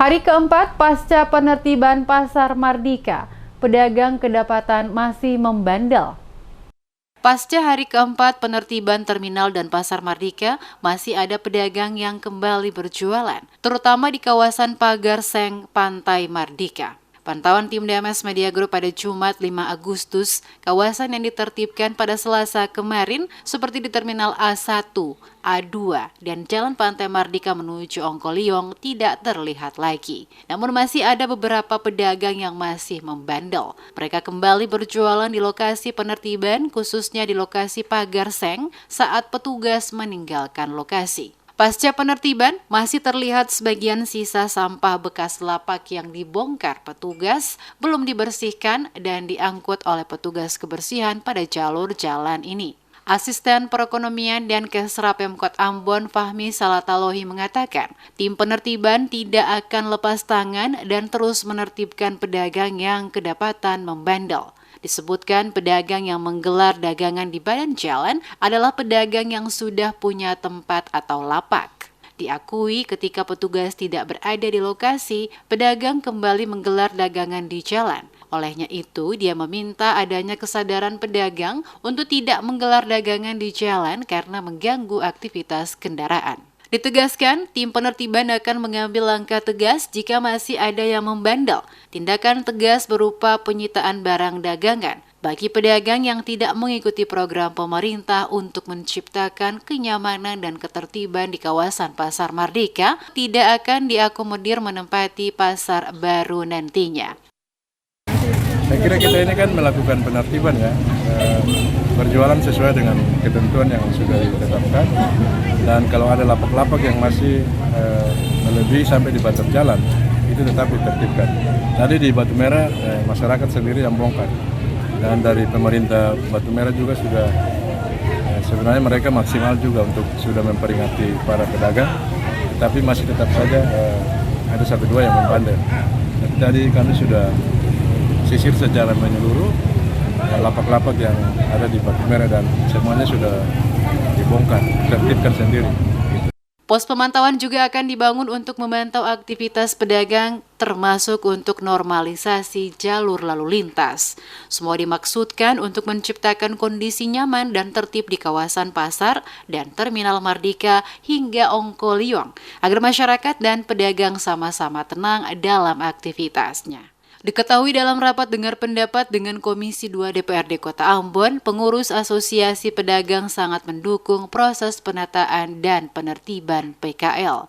Hari keempat pasca penertiban Pasar Mardika, pedagang kedapatan masih membandel. Pasca hari keempat penertiban terminal dan Pasar Mardika, masih ada pedagang yang kembali berjualan, terutama di kawasan Pagar Seng, Pantai Mardika. Pantauan tim DMS Media Group pada Jumat 5 Agustus, kawasan yang ditertibkan pada Selasa kemarin seperti di Terminal A1, A2, dan Jalan Pantai Mardika menuju Ongkoliong tidak terlihat lagi. Namun masih ada beberapa pedagang yang masih membandel. Mereka kembali berjualan di lokasi penertiban, khususnya di lokasi Pagar Seng saat petugas meninggalkan lokasi. Pasca penertiban, masih terlihat sebagian sisa sampah bekas lapak yang dibongkar petugas belum dibersihkan dan diangkut oleh petugas kebersihan pada jalur jalan ini. Asisten Perekonomian dan Kesra Pemkot Ambon Fahmi Salatalohi mengatakan, tim penertiban tidak akan lepas tangan dan terus menertibkan pedagang yang kedapatan membandel. Disebutkan pedagang yang menggelar dagangan di badan jalan adalah pedagang yang sudah punya tempat atau lapak. Diakui ketika petugas tidak berada di lokasi, pedagang kembali menggelar dagangan di jalan. Olehnya itu, dia meminta adanya kesadaran pedagang untuk tidak menggelar dagangan di jalan karena mengganggu aktivitas kendaraan. Ditegaskan, tim penertiban akan mengambil langkah tegas jika masih ada yang membandel. Tindakan tegas berupa penyitaan barang dagangan bagi pedagang yang tidak mengikuti program pemerintah untuk menciptakan kenyamanan dan ketertiban di kawasan Pasar Mardika tidak akan diakomodir menempati pasar baru nantinya. Saya kira kita ini kan melakukan penertiban ya, berjualan sesuai dengan ketentuan yang sudah ditetapkan, dan kalau ada lapak-lapak yang masih melebihi sampai di batas jalan, itu tetap ditertibkan. Tadi di Batu Merah, masyarakat sendiri yang bongkar, dan dari pemerintah Batu Merah juga sudah, sebenarnya mereka maksimal juga untuk sudah memperingati para pedagang, tapi masih tetap saja ada 1-2 yang membandel. Tapi tadi kami sudah sisir secara menyeluruh lapak-lapak yang ada di Batu Merah dan semuanya sudah dibongkar, ditertibkan sendiri. Pos pemantauan juga akan dibangun untuk memantau aktivitas pedagang termasuk untuk normalisasi jalur lalu lintas. Semua dimaksudkan untuk menciptakan kondisi nyaman dan tertib di kawasan pasar dan Terminal Mardika hingga Ongkoliong agar masyarakat dan pedagang sama-sama tenang dalam aktivitasnya. Diketahui dalam rapat dengar pendapat dengan Komisi 2 DPRD Kota Ambon, pengurus Asosiasi Pedagang sangat mendukung proses penataan dan penertiban PKL.